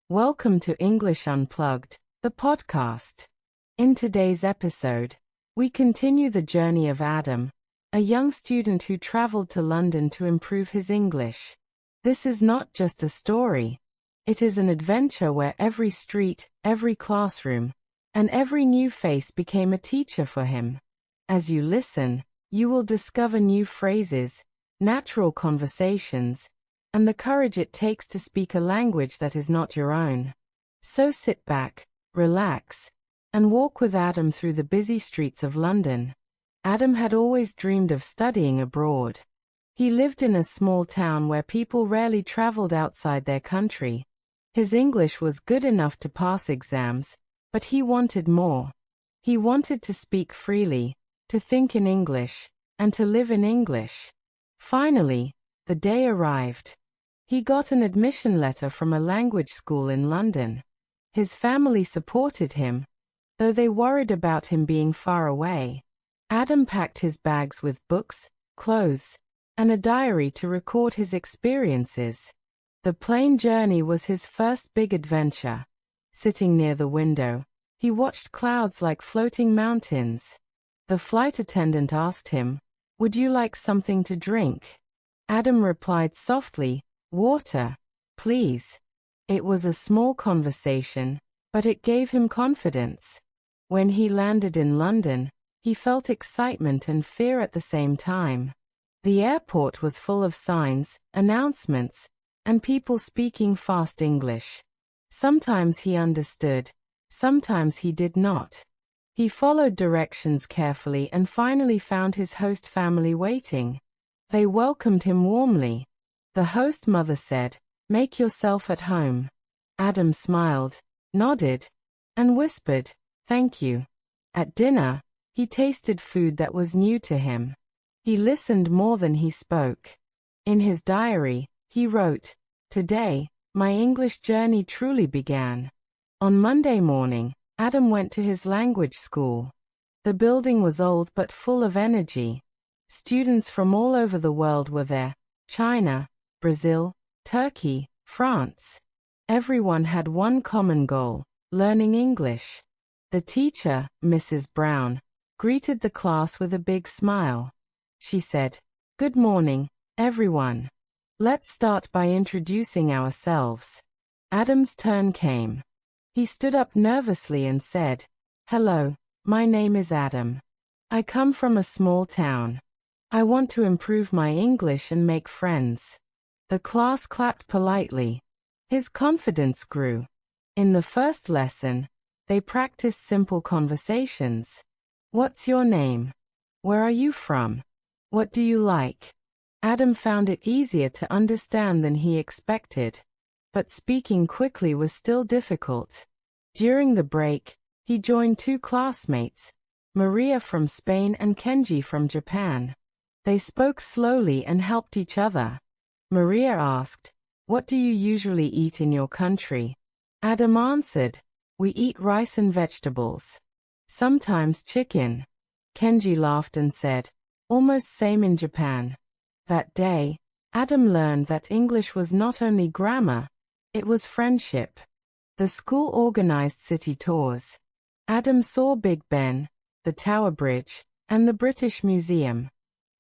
Welcome to English Unplugged, the podcast. In today's episode, we continue the journey of Adam, a young student who traveled to London to improve his English. This is not just a story. It is an adventure where every street, every classroom, and every new face became a teacher for him. As you listen, you will discover new phrases, natural conversations, and the courage it takes to speak a language that is not your own. So sit back, relax, and walk with Adam through the busy streets of London. Adam had always dreamed of studying abroad. He lived in a small town where people rarely traveled outside their country. His English was good enough to pass exams, but he wanted more. He wanted to speak freely, to think in English, and to live in English. Finally, the day arrived. He got an admission letter from a language school in London. His family supported him, though they worried about him being far away. Adam packed his bags with books, clothes, and a diary to record his experiences. The plane journey was his first big adventure. Sitting near the window, he watched clouds like floating mountains. The flight attendant asked him, "Would you like something to drink?" Adam replied softly, "Water, please." It was a small conversation, but it gave him confidence. When he landed in London, he felt excitement and fear at the same time. The airport was full of signs, announcements, and people speaking fast English. Sometimes he understood, sometimes he did not. He followed directions carefully and finally found his host family waiting. They welcomed him warmly. The host mother said, "Make yourself at home." Adam smiled, nodded, and whispered, "Thank you." At dinner, he tasted food that was new to him. He listened more than he spoke. In his diary, he wrote, "Today, my English journey truly began." On Monday morning, Adam went to his language school. The building was old but full of energy. Students from all over the world were there: China, Brazil, Turkey, France. Everyone had one common goal: learning English. The teacher, Mrs. Brown, greeted the class with a big smile. She said, "Good morning, everyone. Let's start by introducing ourselves." Adam's turn came. He stood up nervously and said, "Hello, my name is Adam. I come from a small town. I want to improve my English and make friends." The class clapped politely. His confidence grew. In the first lesson, they practiced simple conversations. "What's your name? Where are you from? What do you like?" Adam found it easier to understand than he expected. But speaking quickly was still difficult. During the break, he joined two classmates, Maria from Spain and Kenji from Japan. They spoke slowly and helped each other. Maria asked, "What do you usually eat in your country?" Adam answered, "We eat rice and vegetables. Sometimes chicken." Kenji laughed and said, "Almost same in Japan." That day, Adam learned that English was not only grammar, it was friendship. The school organized city tours. Adam saw Big Ben, the Tower Bridge, and the British Museum.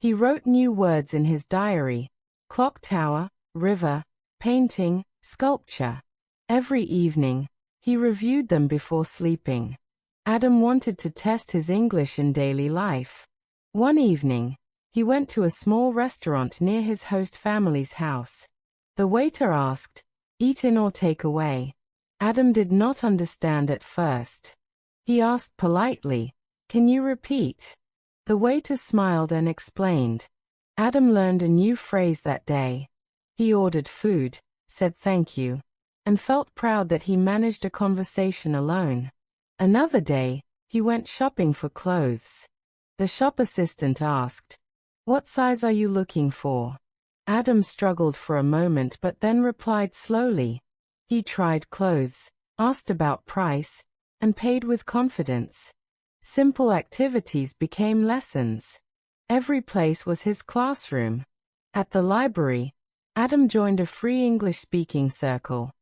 He wrote new words in his diary: clock tower, river, painting, sculpture. Every evening, he reviewed them before sleeping. Adam wanted to test his English in daily life. One evening, he went to a small restaurant near his host family's house. The waiter asked, "Eat in or take away?" Adam did not understand at first. He asked politely, "Can you repeat?" The waiter smiled and explained. Adam learned a new phrase that day. He ordered food, said thank you, and felt proud that he managed a conversation alone. Another day, he went shopping for clothes. The shop assistant asked, "What size are you looking for?" Adam struggled for a moment but then replied slowly. He tried clothes, asked about price, and paid with confidence. Simple activities became lessons. Every place was his classroom. At the library, Adam joined a free English-speaking circle.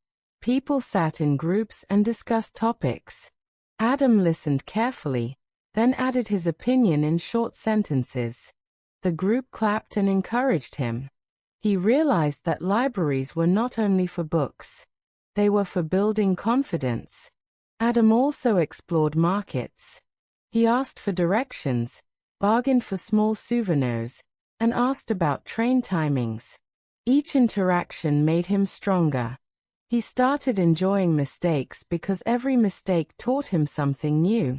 People sat in groups and discussed topics. Adam listened carefully, then added his opinion in short sentences. The group clapped and encouraged him. He realized that libraries were not only for books. They were for building confidence. Adam also explored markets. He asked for directions, bargained for small souvenirs, and asked about train timings. Each interaction made him stronger. He started enjoying mistakes because every mistake taught him something new.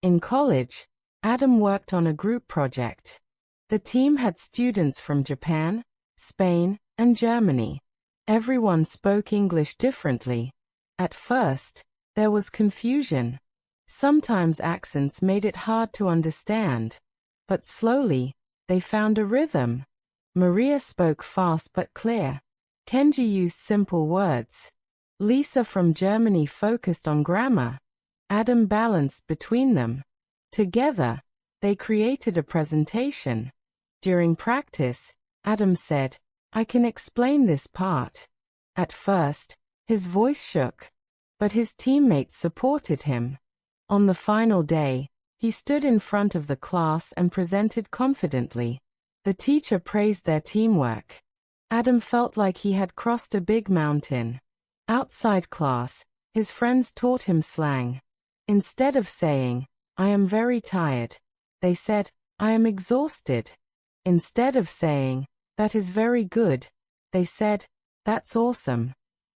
In college, Adam worked on a group project. The team had students from Japan, Spain, and Germany. Everyone spoke English differently. At first, there was confusion. Sometimes accents made it hard to understand. But slowly, they found a rhythm. Maria spoke fast but clear. Kenji used simple words. Lisa from Germany focused on grammar. Adam balanced between them. Together, they created a presentation. During practice, Adam said, "I can explain this part." At first, his voice shook, but his teammates supported him. On the final day, he stood in front of the class and presented confidently. The teacher praised their teamwork. Adam felt like he had crossed a big mountain. Outside class, his friends taught him slang. Instead of saying, "I am very tired," they said, "I am exhausted." Instead of saying, "That is very good," they said, "That's awesome."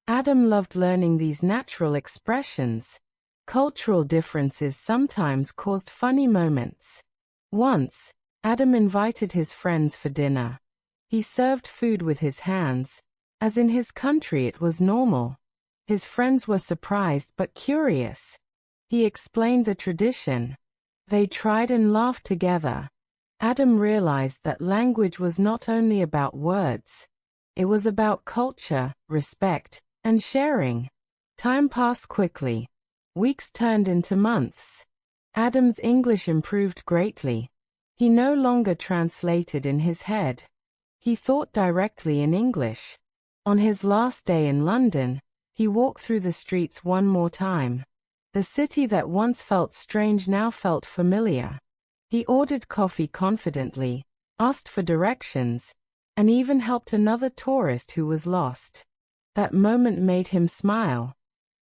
Adam loved learning these natural expressions. Cultural differences sometimes caused funny moments. Once, Adam invited his friends for dinner. He served food with his hands, as in his country it was normal. His friends were surprised but curious. He explained the tradition. They tried and laughed together. Adam realized that language was not only about words. It was about culture, respect, and sharing. Time passed quickly. Weeks turned into months. Adam's English improved greatly. He no longer translated in his head. He thought directly in English. On his last day in London, he walked through the streets one more time. The city that once felt strange now felt familiar. He ordered coffee confidently, asked for directions, and even helped another tourist who was lost. That moment made him smile.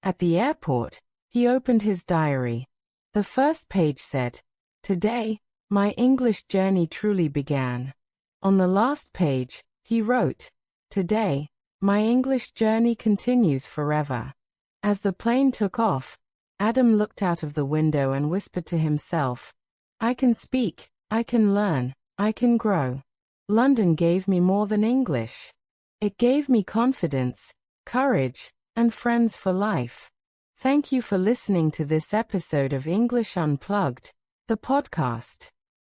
At the airport, he opened his diary. The first page said, "Today, my English journey truly began." On the last page, he wrote, "Today, my English journey continues forever." As the plane took off, Adam looked out of the window and whispered to himself, "I can speak, I can learn, I can grow." London gave me more than English. It gave me confidence, courage, and friends for life. Thank you for listening to this episode of English Unplugged, the podcast.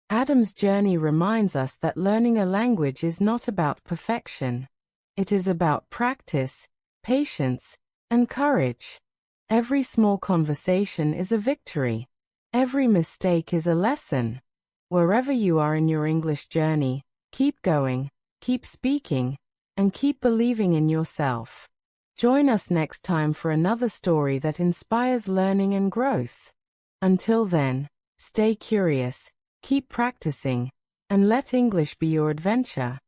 Adam's journey reminds us that learning a language is not about perfection. It is about practice, patience, and courage. Every small conversation is a victory. Every mistake is a lesson. Wherever you are in your English journey, keep going, keep speaking, and keep believing in yourself. Join us next time for another story that inspires learning and growth. Until then, stay curious, keep practicing, and let English be your adventure.